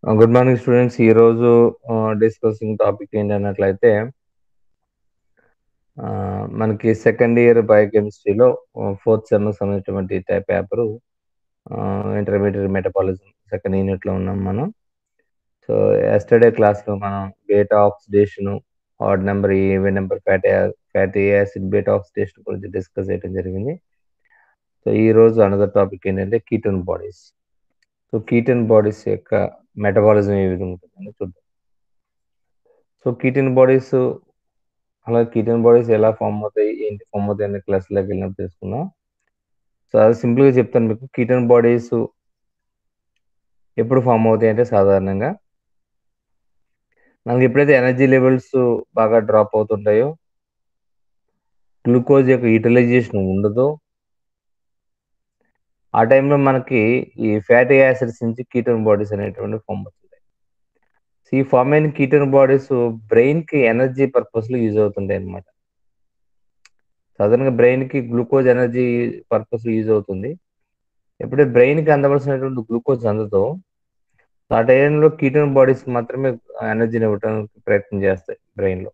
Good morning students. ఈరోజు discussing topic ఏంటన్నట్లయితే మనకి second year బయోకెమిస్ట్రీలో fourth సెమ్కి సంబంధించినటువంటి పేపరు ఇంటర్మీడియట్ మెటబాలిజం సెకండ్ యూనిట్లో ఉన్నాం మనం. సో ఎస్టర్డే క్లాస్లో మనం beta oxidation, odd number, even number fatty acid beta oxidation గురించి డిస్కస్ చేయడం జరిగింది. సో ఈరోజు అనదర్ టాపిక్ ఏంటంటే ketone bodies. So ketone bodies యొక్క మెటబాలిజం ఏ విధంగా ఉంటుందని చూద్దాం. సో కీటోన్ బాడీస్, అలా కీటోన్ బాడీస్ ఎలా ఫామ్ అవుతాయి, ఏంటి ఫామ్ అవుతాయి అనే క్లాస్లోకి వెళ్ళినప్పుడు తెలుసుకుందాం. సో అది సింపుల్గా చెప్తాను మీకు. కీటోన్ బాడీస్ ఎప్పుడు ఫామ్ అవుతాయి అంటే సాధారణంగా మనకి ఎప్పుడైతే ఎనర్జీ లెవెల్స్ బాగా డ్రాప్ అవుతుంటాయో, గ్లూకోజ్ యొక్క యూటిలైజేషన్ ఉండదో, ఆ టైంలో మనకి ఈ ఫ్యాటీ యాసిడ్స్ నుంచి కీటోన్ బాడీస్ అనేటువంటి ఫామ్ అవుతుంది. ఈ ఫామ్ అయిన కీటోన్ బాడీస్ బ్రెయిన్కి ఎనర్జీ పర్పస్లో యూజ్ అవుతుంటాయి అన్నమాట. సాధారణంగా బ్రెయిన్కి గ్లూకోజ్ ఎనర్జీ పర్పస్ యూజ్ అవుతుంది. ఎప్పుడైతే బ్రెయిన్కి అందవలసినటువంటి గ్లూకోజ్ అందదో, ఆ టైంలో కీటోన్ బాడీస్ మాత్రమే ఎనర్జీని ఇవ్వడానికి ప్రయత్నం చేస్తాయి బ్రెయిన్లో.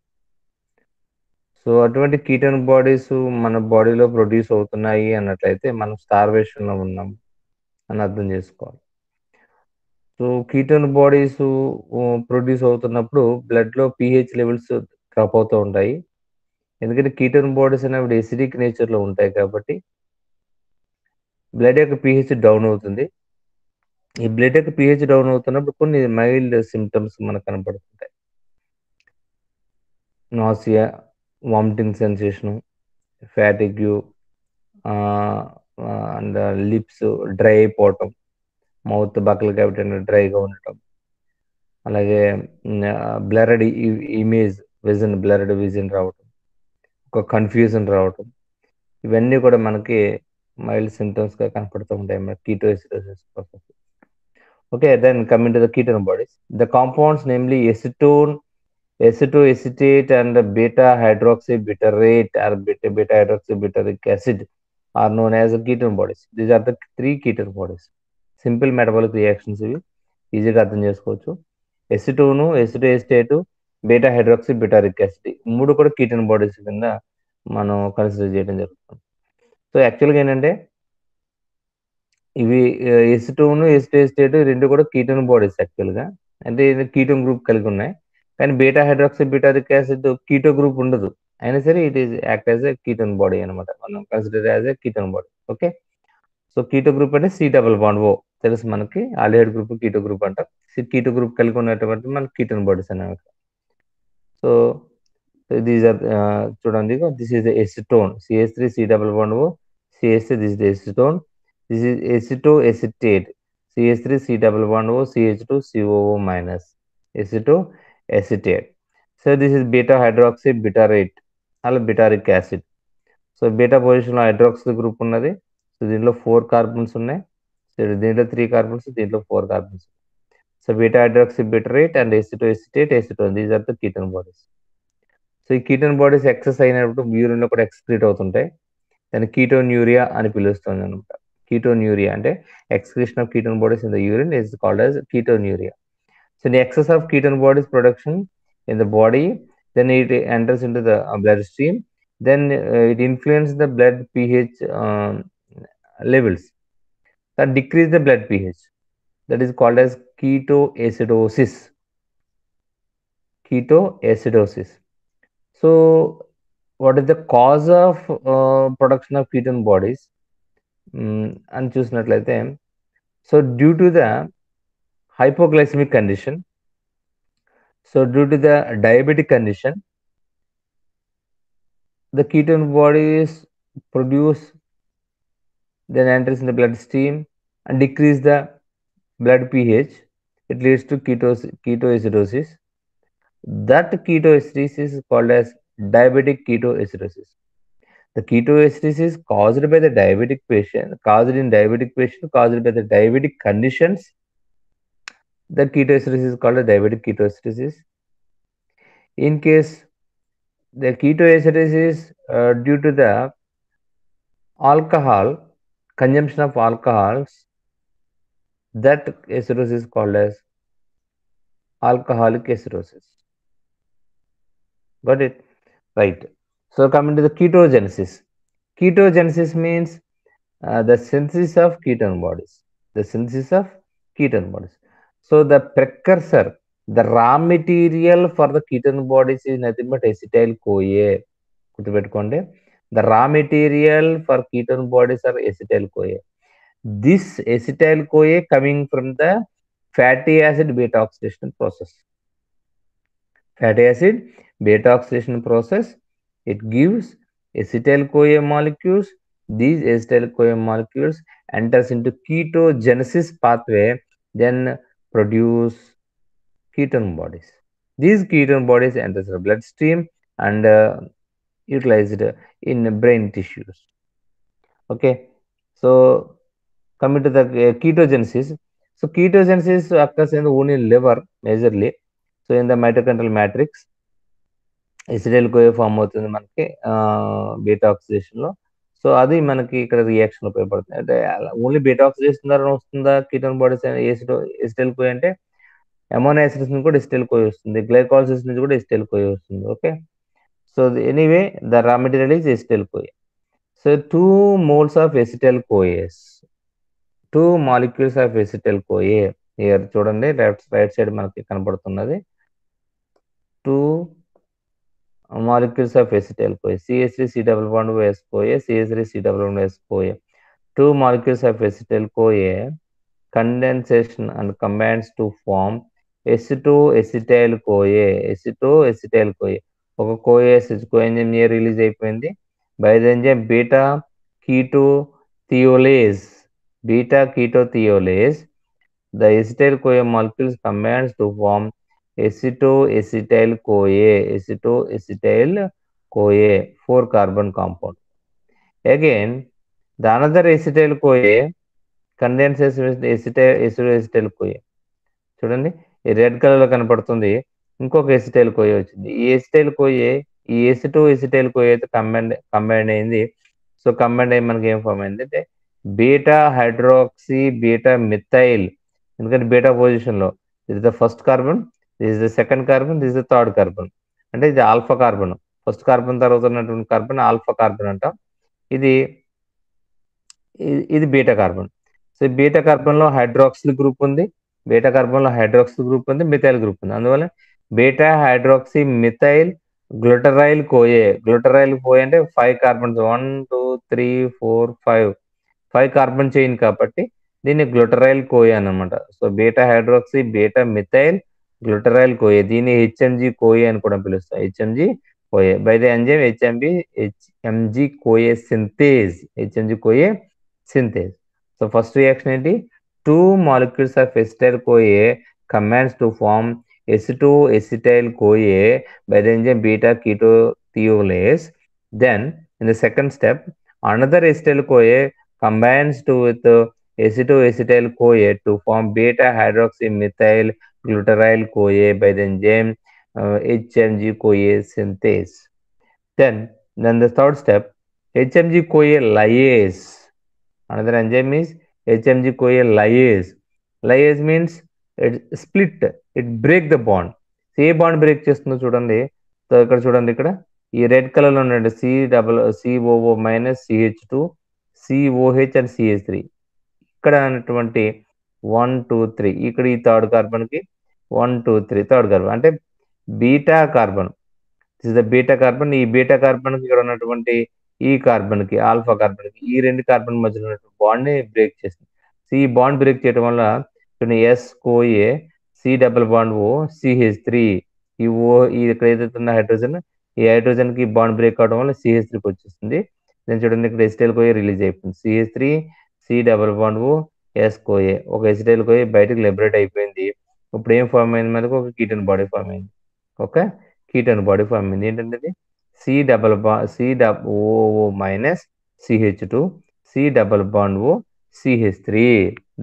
సో అటువంటి కీటోన్ బాడీస్ మన బాడీలో ప్రొడ్యూస్ అవుతున్నాయి అన్నట్లయితే మనం స్టార్వేషన్లో ఉన్నాం అని అర్థం చేసుకోవాలి. సో కీటోన్ బాడీస్ ప్రొడ్యూస్ అవుతున్నప్పుడు బ్లడ్లో pH లెవెల్స్ డ్రాప్ అవుతూ ఉంటాయి. ఎందుకంటే కీటోన్ బాడీస్ అనేవి ఎసిడిక్ నేచర్లో ఉంటాయి కాబట్టి బ్లడ్ యొక్క pH డౌన్ అవుతుంది. ఈ బ్లడ్ యొక్క pH డౌన్ అవుతున్నప్పుడు కొన్ని మైల్డ్ సిమ్టమ్స్ మనకు కనపడుతుంటాయి. Nausea, vomiting sensation, fatigue, and lips dry అయిపోవటం, మౌత్ బక్కలు కాబట్టి డ్రైగా ఉండటం, అలాగే blurred image vision, blurred vision రావటం, ఒక కన్ఫ్యూజన్ రావటం, ఇవన్నీ కూడా మనకి మైల్డ్ సిమ్టమ్స్గా కనపడుతూ ఉంటాయి మన ketoacidosis process. Okay, then coming to the ketone bodies, the compounds namely acetone, acetoacetate, and beta hydroxybutyrate or beta hydroxybutyric acid are known as ketone bodies. These are the three ketone bodies. Simple metabolic reactions ఇవి ఈజీగా అర్థం చేసుకోవచ్చు. ఎసిటోను, ఎసిటోఎసిటేట్, beta hydroxy butyric acid, మూడు కూడా ketone bodies కింద మనం consider చేయడం జరుగుతుంది. సో యాక్చువల్గా ఏంటంటే ఇవి ఎసిటోన్, ఎసిటోఎసిటేట్ రెండు కూడా కీటోన్ బాడీస్ యాక్చువల్గా. అంటే ఇది కీటోన్ గ్రూప్ కలిగి ఉన్నాయి. కానీ beta hydroxy butyric acid keto group ఉండదు. అయినా సరే it is act as a ketone body అనమాట. మనం consider as a ketone body. Okay, so keto group అంటే C+O తెలుసు మనకి. ఆల్డిహైడ్ గ్రూప్ కీటో గ్రూప్ అంటాం. కీటో గ్రూప్ కలిగి ఉన్నటువంటి మనకి కీటోన్ బాడీస్ అనేవి. సో దీస్ ఆర్ చూడండి, this is acetone, CH3C+O, CH3, this is acetone. This is acetoacetate, CH3C+O, CH2COO minus, acetoacetate. So this is beta hydroxybutyrate or butyric acid. So beta పొజిషన్లో hydroxyl group ఉన్నది. So దీంట్లో 4 carbons ఉన్నాయి. So దీంట్లో 3 carbons, దీంట్లో 4 carbons. So beta hydroxybutyrate and acetoacetate, acetone, these are the ketone bodies. So ఈ ketone bodies excess అయినప్పుడు యూరిన్లో కూడా ఎక్స్క్రీట్ అవుతుంటాయి. దాన్ని కీటోన్యూరియా అని పిలుస్తుంది అనమాట. Ketonuria అంటే excretion of ketone bodies in the urine is called as ketonuria. So the excess of ketone bodies production in the body, then it enters into the bloodstream, then it influences the blood pH levels that decrease the blood pH. That is called as ketoacidosis. Ketoacidosis. So what is the cause of production of ketone bodies? అని చూసినట్లయితే, so due to the hypoglycemic condition, so due to the diabetic condition, the ketone bodies produce, then enters in the bloodstream and decrease the blood pH. It leads to ketoacidosis. That ketoacidosis is called as diabetic ketoacidosis. The ketoacidosis is caused by the diabetic patient, caused by the diabetic conditions. The ketoacidosis is called a diabetic ketoacidosis. In case the ketoacidosis due to the alcohol, consumption of alcohols, that acidosis is called as alcoholic acidosis. Got it? Right. So coming to the ketogenesis. Ketogenesis means the synthesis of ketone bodies. The synthesis of ketone bodies. So the precursor, the raw material for the ketone bodies is nothing but acetyl-CoA. గుర్తుపెట్టుకోండి. The raw material for ketone bodies are acetyl-CoA. This acetyl-CoA coming from the fatty acid beta oxidation process. Fatty acid beta oxidation process, it gives acetyl-CoA molecules. These acetyl-CoA molecules enters into ketogenesis pathway, then produce ketone bodies. These ketone bodies enters the bloodstream and utilized in brain tissues. Okay, so coming to the ketogenesis. So ketogenesis occurs in the only liver majorly. So in the mitochondrial matrix, acetyl CoA form అవుతుంది మనకి beta ఆక్సిడేషన్లో. So అది మనకి ఇక్కడ reaction ఉపయోగపడుతుంది. అంటే only beta oxidation ద్వారా వస్తుందా ketone bodies ఎసిటైల్-CoA అంటే అమోనో యాసిడ్స్ నుంచి కూడా ఎసిటైల్-CoA వస్తుంది, గ్లైకాలసిస్ నుంచి కూడా ఎసిటైల్-CoA వస్తుంది. Okay, so anyway the raw material is acetyl CoA. So 2 moles of acetyl-CoAs, 2 molecules of acetyl-CoA here చూడండి, రైట్ సైడ్ మనకి కనపడుతున్నది. 2 molecules of acetyl-CoA, CH3 C double bond with CoA, CH3 C double bond with CoA. 2 molecules of acetyl-CoA condensation and combines to form aceto-acetyl-CoA. aceto-acetyl-CoA ఒక coenzyme release అయిపోయింది by the enzyme beta ketothiolase. Beta ketothiolase, the acetyl-CoA molecules combines to form aceto-acetyl-CoA. aceto-acetyl-CoA 4 carbon compound. Again, the another acetyl-CoA condenses with aceto-acetyl-CoA. చూడండి, ఈ red colour లో కనపడుతుంది, ఇంకొక acetyl-CoA వచ్చింది. ఈ acetyl-CoA ఈ aceto-acetyl-CoA అయితే కంబైండ్ అయింది. సో కంబైండ్ అయ్యి మనకి ఏం ఫామ్ అయింది అంటే బీటా హైడ్రాక్సీ బీటా మిథైల్. ఎందుకంటే బీటా పొజిషన్ లో ఇది the first carbon, this is the second carbon, this is the third carbon. అంటే ఇది ఆల్ఫా కార్బన్, ఫస్ట్ కార్బన్ తర్వాత ఉన్నటువంటి కార్బన్ ఆల్ఫా కార్బన్ అంటాం. ఇది beta carbon. So beta carbon లో హైడ్రాక్సిల్ గ్రూప్ ఉంది, బీటా కార్బన్ లో హైడ్రాక్సిల్ గ్రూప్ ఉంది, మిథైల్ గ్రూప్ ఉంది. అందువల్ల బీటా హైడ్రాక్సీ మిథైల్ గ్లూటరైల్-CoA. గ్లూటరైల్-CoA అంటే 5 కార్బన్స్, 1 2 3 4 5 కార్బన్ చైన్ కాబట్టి దీన్ని గ్లూటరైల్-CoA అన్నమాట. So beta hydroxy beta methyl glutaryl CoA, దీన్ని HMG-CoA అని కూడా పిలుస్తాం. HMG-CoA by the enzyme HMG-CoA synthase. HMG-CoA synthase. So first reaction ఏంటి, 2 molecules of acetyl-CoA combines to form aceto-acetyl-CoA by the enzyme beta ketothioylase. Then in the second step, another acetyl-CoA combines with aceto-acetyl-CoA to form beta hydroxymethyl glutaryl-CoA by the enzyme HMG-CoA synthase. Then the third step, HMG-CoA lyase. Another enzyme is HMG-CoA lyase. Lyase means it split, it break the bond. A bond break చేస్తుందో చూడండి. So ఇక్కడ చూడండి, ఇక్కడ ఈ red colour లో ఉండండి, COO minus CH2 COH and CH3. ఇక్కడ ఉన్నటువంటి 1 2 3 ఇక్కడ ఈ థర్డ్ కార్బన్ కి 1 2 3 థర్డ్ కార్బన్ అంటే beta carbon. This is the beta carbon. ఈ బీటా కార్బన్ కి ఇక్కడ ఉన్నటువంటి ఈ కార్బన్ కి ఆల్ఫా కార్బన్ కి ఈ 2 కార్బన్ మధ్యలో ఉన్నటువంటి బాండ్ ని బ్రేక్ చేస్తుంది. సో ఈ బాండ్ బ్రేక్ చేయడం వల్ల S-CoA C double bond O CH3 ఈ ఓ ఇక్కడ ఏదైతే ఉన్న హైడ్రోజన్, ఈ హైడ్రోజన్ కి బాండ్ బ్రేక్ అవడం వల్ల CH3కి వచ్చేస్తుంది. నేను చూడండి, ఇక్కడ acetyl-CoA రిలీజ్ అయిపోయింది. CH3 C double bond O S-CoA, ఒక acetyl-CoA బయటకు లిబరేట్ అయిపోయింది. ఇప్పుడు ఏం ఫామ్ అయింది, మనకు ఒక కీటోన్ బాడీ ఫామ్ అయింది. ఓకే, కీటోన్ బాడీ ఫామ్ అయింది. ఏంటంటే COO minus CH2 C double bond O CH3,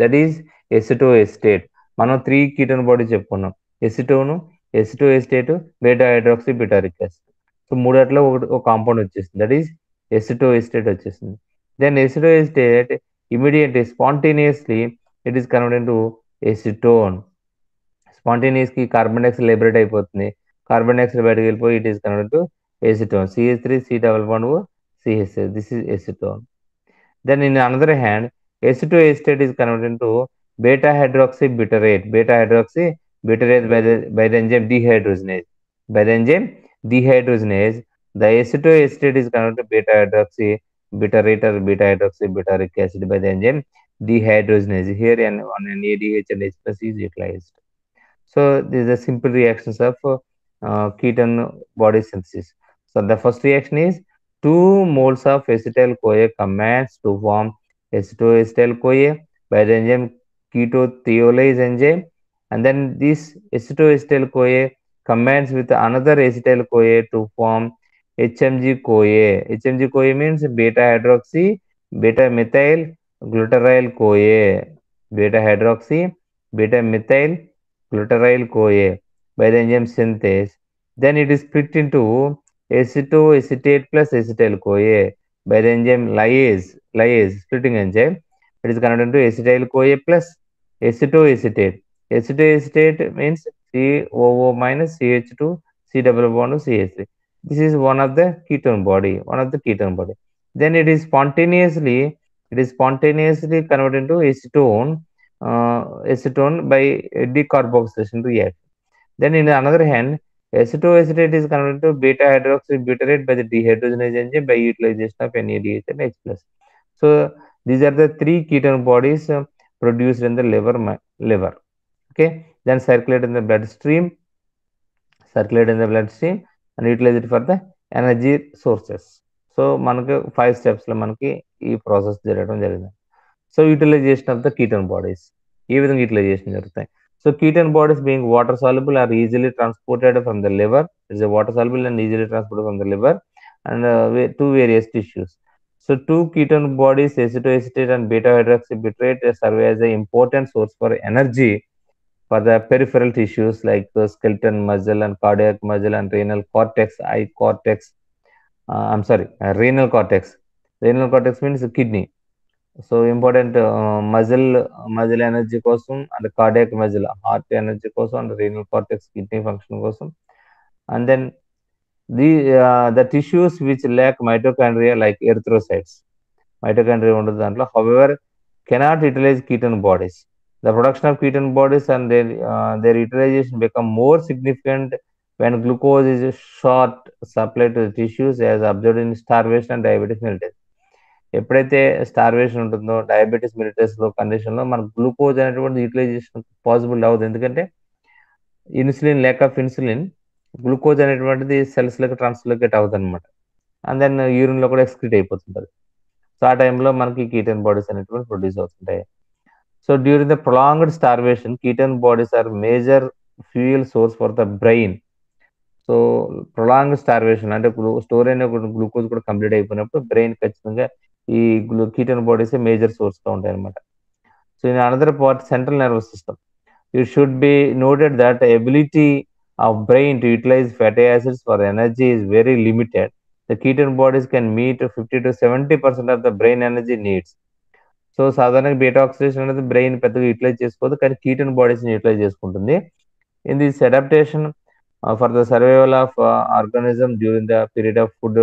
that is acetoacetate. మనం 3 కీటోన్ బాడీ చెప్పుకున్నాం, acetoacetate, beta hydroxy, butyric acid. సో మూడట్లో ఒక కాంపౌండ్ వచ్చేసింది, దట్ ఈస్ ఎసిటోఎస్టేట్ వచ్చేసింది. Then acetoacetate immediately spontaneously it is converted to acetone. స్పాంటేనియస్కి carbon dioxide liberate అయిపోతుంది. Carbon dioxide బయటకు వెళ్ళిపోయి it is converted to acetone. CH3 C double bond O CH. This is acetone. Then in another hand, aceto acetate is converted into beta hydroxybutyrate. Beta hydroxybutyrate by the enzyme dehydrogenase. By the enzyme dehydrogenase, the aceto acetate is converted to beta hydroxybutyrate or beta hydroxybutyric acid by the enzyme dehydrogenase. Here on NADH and H plus is utilized. So these are simple reactions of ketone body synthesis. So the first reaction is 2 moles of acetyl-CoA combines to form acetoacetyl-CoA by the enzyme ketothiolase enzyme, and then this acetoacetyl-CoA combines with another acetyl-CoA to form HMG-CoA. HMG-CoA means beta hydroxy beta methyl glutaryl-CoA. Beta hydroxy beta methyl glutaryl-CoA by the enzyme synthase. Then it is split into acetoacetate plus acetyl-CoA by the enzyme lyase splitting enzyme. It is converted into acetyl-CoA plus acetoacetate. Acetoacetate means COO minus CH2 C double bond CH3. This is one of the ketone body. Then it is spontaneously converted into acetone by decarboxylation reaction. Then in the another hand, acetoacetate is converted to beta hydroxybutyrate by the dehydrogenase enzyme by utilization of NADH and H plus. So these are the 3 ketone bodies produced in the liver. Okay, then circulate in the bloodstream and utilize it for the energy sources. So మనకు 5 steps లో మనకి ఈ process జరగడం జరిగింది. So utilization of the ketone bodies ఈ విధంగా utilisation జరుగుతాయి. So ketone bodies being water soluble are easily transported from the liver. It is a water soluble and easily transported from the liver and to various tissues. So 2 ketone bodies, acetoacetate and beta hydroxybutyrate, serve as an important source for energy for the peripheral tissues like the skeleton muscle and cardiac muscle and renal cortex. Renal cortex. Renal cortex means kidney. So important muscle energy కోసం and cardiac muscle heart energy కోసం and renal cortex kidney function కోసం. And then the tissues which lack mitochondria like erythrocytes, mitochondria ఉండదు దాంట్లో, however cannot utilize ketone bodies. The production of ketone bodies and their utilization become more significant when glucose is short supply to the tissues as observed in starvation and diabetes mellitus. ఎప్పుడైతే starvation ఉంటుందో diabetes మెలిటస్లో కండిషన్లో మనకు glucose అనేటువంటి utilisation possible అవ్వదు. ఎందుకంటే insulin lake of insulin glucose అనేటువంటిది సెల్స్లోకి translocate అవుతుంది అనమాట. అండ్ దెన్ యూరిన్లో కూడా ఎక్స్క్రీట్ అయిపోతుంటుంది. సో ఆ టైంలో మనకి కీటోన్ బాడీస్ అనేటువంటి ప్రొడ్యూస్ అవుతుంటాయి. So during the prolonged starvation ketone bodies are major fuel source for the brain. So prolonged starvation అంటే స్టోర్ అయిన గ్లూకోజ్ కూడా కంప్లీట్ అయిపోయినప్పుడు బ్రెయిన్ ఖచ్చితంగా ఈ కీటోన్ బాడీస్ మేజర్ సోర్స్గా ఉంటాయి అనమాట. So in another part central nervous system, it should be noted that ability of brain to utilize fatty acids for energy is very limited. The ketone bodies can meet 50 to 70% of the brain energy needs. So సాధారణంగా beta oxidation అనేది brain పెద్దగా utilise చేసుకోదు, కానీ ketone బాడీస్ని utilise చేసుకుంటుంది. In this adaptation for the survival of organism during the period of food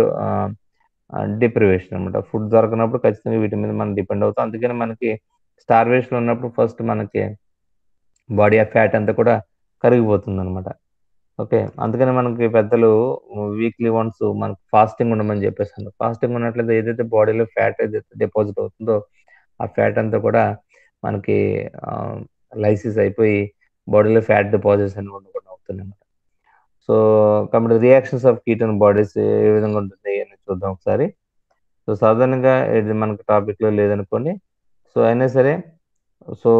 deprivation అనమాట. Food దొరకనప్పుడు ఖచ్చితంగా వీటి మీద మనం డిపెండ్ అవుతాం. అందుకని మనకి స్టార్వేషన్ ఉన్నప్పుడు ఫస్ట్ మనకి బాడీ ఆఫ్ ఫ్యాట్ అంతా కూడా కరిగిపోతుంది అనమాట. ఓకే, అందుకని మనకి పెద్దలు వీక్లీ వన్స్ మనకు ఫాస్టింగ్ ఉండమని చెప్పేసాను. ఫాస్టింగ్ ఉన్నట్లయితే ఏదైతే బాడీలో ఫ్యాట్ ఏదైతే డిపాజిట్ అవుతుందో ఆ ఫ్యాట్ అంతా కూడా మనకి లైసిస్ అయిపోయి బాడీలో ఫ్యాట్ డిపాజిట్స్ అనేవి ఉండకుండా అవుతుంది అనమాట. సో కాబట్టి రియాక్షన్స్ ఆఫ్ కీటోన్ బాడీస్ ఏ విధంగా ఉంటుంది అని చూద్దాం ఒకసారి. సో సాధారణంగా ఇది మనకు టాపిక్లో లేదనుకోండి, సో అయినా సరే సో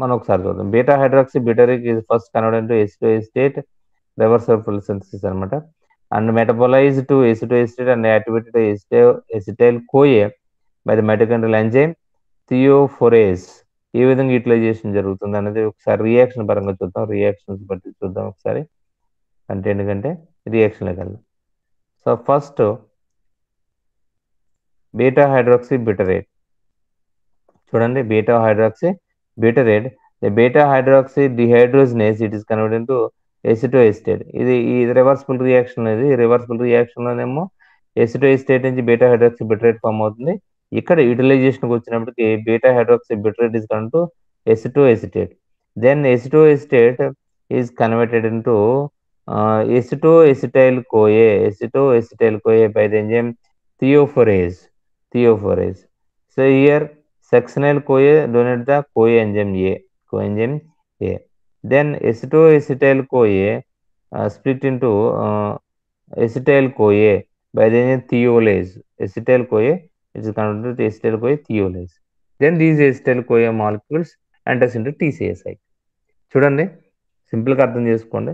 మనం ఒకసారి చూద్దాం. Beta hydroxy butyric is first converted to acetoacetate reversible synthesis అనమాట, and metabolize to acetoacetate and activated acetyl CoA by the mitochondrial enzyme thiophorase. ఏ విధంగా యూటిలైజేషన్ జరుగుతుంది అనేది ఒకసారి రియాక్షన్ పరంగా చూద్దాం. రియాక్షన్స్ బట్టి చూద్దాం ఒకసారి. కంటెంట్ కంటే రియాక్షన్లోకి వెళ్దాం. So first beta hydroxy butyrate చూడండి. Beta hydroxy butyrate The beta hydroxy dehydrogenase, it is converted into acetoacetate. ఇది రివర్సిబుల్ రియాక్షన్. ఇది రివర్సిబుల్ రియాక్షన్ లోనేమో ఎసిటోఎసిటేట్ నుంచి బీటా హైడ్రాక్సీ బిటరేట్ ఫామ్ అవుతుంది. ఇక్కడ యూటిలైజేషన్కి వచ్చినప్పటికి beta hydroxy butyrate is con to acetoacetate. Then acetoacetate is converted into acetoacetyl CoA by the enzyme theophorase. So here succinyl CoA donate the coenzyme A. Then acetoacetyl CoA split into acetyl CoA by the enzyme thiolase. Acetyl CoA is converted to acetyl CoA thiolase. Then these acetyl CoA molecules enters into TCA cycle. చూడండి, సింపుల్గా అర్థం చేసుకోండి.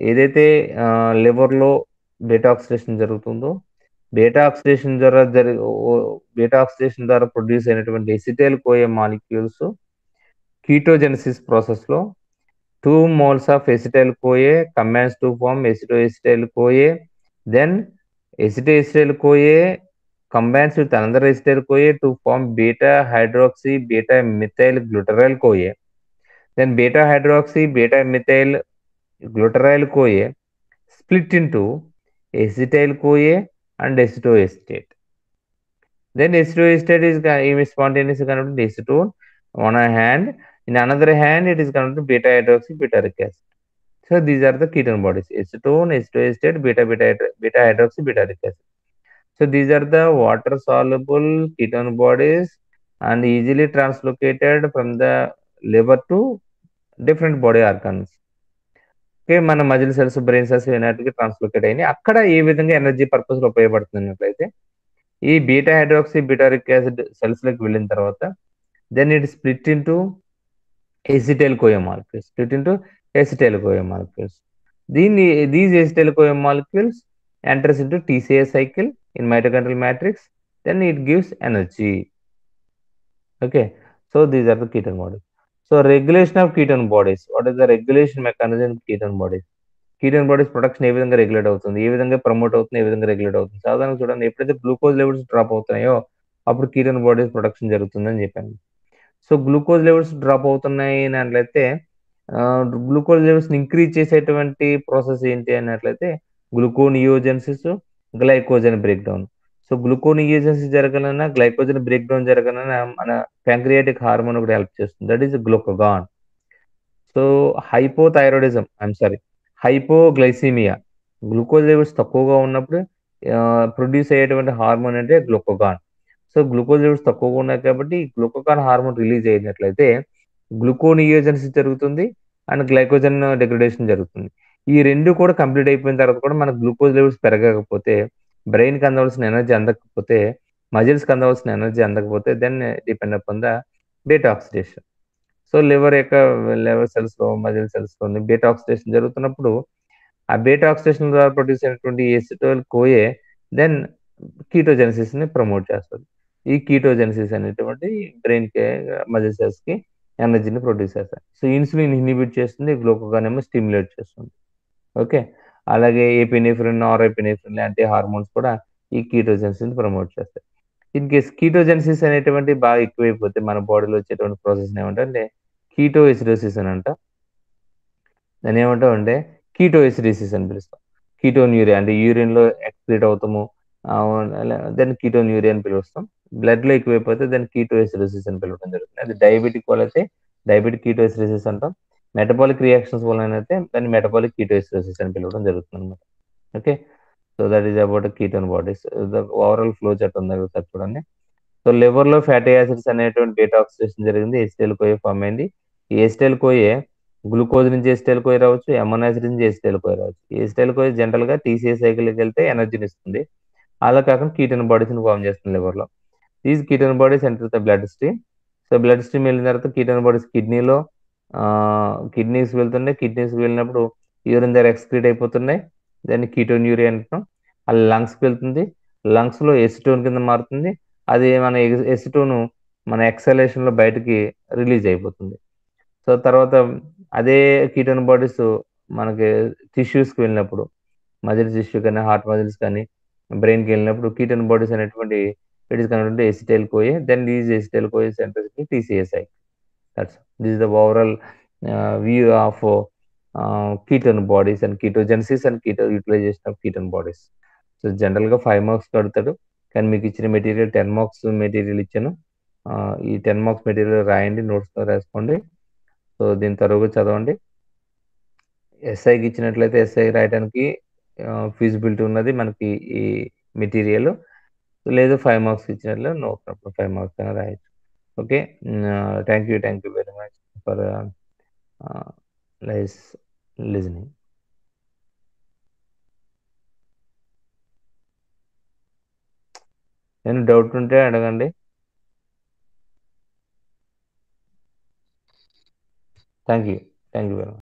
ఏదైతే లివర్లో beta oxidation జరుగుతుందో, beta oxidation ద్వారా produce అయినటువంటి acetyl కోఏ molecules కీటోజెనసిస్ ప్రాసెస్లో 2 moles of acetyl CoA combines to form acetoacetyl CoA. Then acetoacetyl CoA combines with another acetyl CoA to form beta hydroxy beta methyl glutaryl CoA. Then beta hydroxy beta methyl glutaryl CoA split into acetyl CoA and acetoacetate. Then acetoacetate is spontaneously converted to acetone on a hand. In another hand, it is converted to beta hydroxy butyric acid. So these are the ketone bodies: acetone, acetoacetate, beta hydroxy butyric acid. So these are the water soluble ketone bodies and easily translocated from the liver to different body organs. Okay, మన muscle cells, brain cells ఏనాటికి translocate అయినాయి. అక్కడ ఏ విధంగా energy పర్పస్లో ఉపయోగపడుతున్నట్లయితే ఈ beta hydroxy butyric acid సెల్స్లోకి వెళ్ళిన తర్వాత then it split into acetyl CoA molecules. These acetyl CoA molecules enters into TCA cycle in mitochondrial matrix. Then it gives energy. Okay, so these are the ketone bodies. So regulation of ketone bodies. What is the regulation mechanism of ketone bodies? Ketone bodies production ఏ విధంగా regulate అవుతుంది, ఏ విధంగా promote అవుతుంది, ఏ విధంగా regulate అవుతుంది? సాధారణంగా చూడండి, ఎప్పుడైతే glucose levels drop అవుతున్నాయో అప్పుడు ketone bodies ప్రొడక్షన్ జరుగుతుందని చెప్పాను. సో గ్లూకోజ్ లెవెల్స్ డ్రాప్ అవుతున్నాయి అన్నట్లయితే గ్లూకోజ్ లెవెల్స్ని ఇంక్రీజ్ చేసేటువంటి ప్రాసెస్ ఏంటి అన్నట్లయితే gluconeogenesis, glycogen break down. So gluconeogenesis జరగాలన్నా, గ్లైకోజన్ బ్రేక్ డౌన్ జరగాలన్నా మన ప్యాంక్రియాటిక్ హార్మోన్ ఒకటి హెల్ప్ చేస్తుంది, that is glucagon. So hypoglycaemia, glucose levels తక్కువగా ఉన్నప్పుడు ప్రొడ్యూస్ అయ్యేటువంటి హార్మోన్ అంటే గ్లూకగాన్. సో గ్లూకోజ్ లెవెల్స్ తక్కువగా ఉన్నాయి కాబట్టి గ్లూకోగాన్ హార్మోన్ రిలీజ్ అయినట్లయితే గ్లూకోనియోజెన్సిస్ జరుగుతుంది అండ్ గ్లైకోజన్ డిగ్రేడేషన్ జరుగుతుంది. ఈ రెండు కూడా కంప్లీట్ అయిపోయిన తర్వాత కూడా మన గ్లూకోజ్ లెవెల్స్ పెరగకపోతే, బ్రెయిన్కి అందవలసిన ఎనర్జీ అందకపోతే, మజిల్స్కి అందవలసిన ఎనర్జీ అందకపోతే then depend upon the beta oxidation. So liver సెల్స్లో, మజిల్ సెల్స్లో బీటా ఆక్సిడేషన్ జరుగుతున్నప్పుడు ఆ బీటా ఆక్సిడేషన్ ద్వారా ప్రొడ్యూస్ అయినటువంటి ఎసిటోల్ కోఏ దెన్ కీటోజెనసిస్ని ప్రమోట్ చేస్తుంది. ఈ కీటోజెనసిస్ అనేటువంటి బ్రెయిన్కి, మజిల్ సెల్స్కి ఎనర్జీని ప్రొడ్యూస్ చేస్తాయి. సో ఇన్సులిన్ ఇన్హిబిట్ చేస్తుంది, గ్లూకోగాన్ ఏమో స్టిమ్యులేట్ చేస్తుంది. ఓకే, అలాగే ఏపినెఫ్రిన్, నారెపినెఫ్రిన్ లాంటి హార్మోన్స్ కూడా ఈ కీటోజెనసిస్ని ప్రమోట్ చేస్తాయి. ఇన్ కేస్ కీటోజెనసిస్ అనేటువంటి బాగా ఎక్కువైపోతే మన బాడీలో వచ్చేటువంటి ప్రాసెస్ ఏమంటే కీటోఎసిడోసిస్ అని అంట. దాన్ని ఏమంటామంటే కీటోఎసిడోసిస్ అని పిలుస్తాం. కీటోన్యూరియా అంటే యూరిన్లో ఎక్స్క్రీట్ అవుతాము, దెన్ కీటోన్యూరియా అని పిలుస్తాం. బ్లడ్లో ఎక్కువైపోతే దాన్ని కీటోఎసిడోసిస్ అని పిలవడం జరుగుతుంది. అది డయాబెటిక్ వాళ్ళైతే డయాబెటిక్ కీటోఎసిడోసిస్ అంటాం. మెటబాలిక్ రియాక్షన్స్ వలన అయితే దాన్ని మెటబాలిక్ కీటోఎసిడోసిస్ అని పిలవడం జరుగుతుంది అనమాట. Okay, so that is about ketone bodies. The overall flow chart ఉంది ఒకసారి చూడండి. సో లివర్లో ఫ్యాటీ యాసిడ్స్ అనేటువంటి బీటా ఆక్సిడేషన్ జరిగింది, ఎసిటైల్ కోఏ ఫామ్ అయింది. ఈ ఎసిటైల్ కోఏ గ్లూకోజ్ నుంచి ఎసిటైల్ కోఏ రావచ్చు, అమైనో యాసిడ్ నుంచి ఎసిటైల్ కోఏ రావచ్చు. ఎసిటైల్ కోఏ జనరల్గా TCA సైకిల్కి వెళ్తే ఎనర్జీని ఇస్తుంది, అలా కాకుండా కీటోన్ బాడీస్ని ఫామ్ చేస్తుంది లివర్లో. These ketone bodies enter the blood stream. So blood stream వెళ్ళిన తర్వాత కీటోన్ బాడీస్ కిడ్నీస్ వెళ్తున్నాయి. కిడ్నీస్కి వెళ్ళినప్పుడు యూరిన్ ద్వారా ఎక్స్క్రీట్ అయిపోతున్నాయి, దాన్ని కీటోన్యూరియా అంటున్నాం. అలా లంగ్స్కి వెళ్తుంది, లంగ్స్లో ఎసిటోన్ కింద మారుతుంది. అది మన ఎసిటోన్ మన ఎక్సలేషన్లో బయటకి రిలీజ్ అయిపోతుంది. సో తర్వాత అదే కీటోన్ బాడీస్ మనకి టిష్యూస్కి వెళ్ళినప్పుడు, మజిల్ టిష్యూ కానీ, హార్ట్ మజిల్స్ కానీ, బ్రెయిన్కి వెళ్ళినప్పుడు కీటోన్ బాడీస్ అనేటువంటి it is converted to acetyl CoA. Then these acetyl CoA enters to TCA cycle. This is the overall view of ketone bodies and ketogenesis and keto utilization of ketone bodies. So జనరల్గా 5 marks కడతాడు, కానీ మీకు ఇచ్చిన material 10 marks material ఇచ్చాను. ఈ 10 marks material రాయండి, నోట్స్లో రాసుకోండి. So దీని తరువుగా చదవండి. ఎస్ఐకి ఇచ్చినట్లయితే ఎస్ఐ రాయడానికి ఫీజిబిలిటీ ఉన్నది మనకి ఈ మెటీరియల్. లేదు 5 మార్క్స్ ఇచ్చినట్లు నో ప్రాబ్లం, 5 మార్క్స్ అయినా రాయొచ్చు. Okay, thank you very much for nice listening. నేను డౌట్ ఉంటే అడగండి. Thank you very much.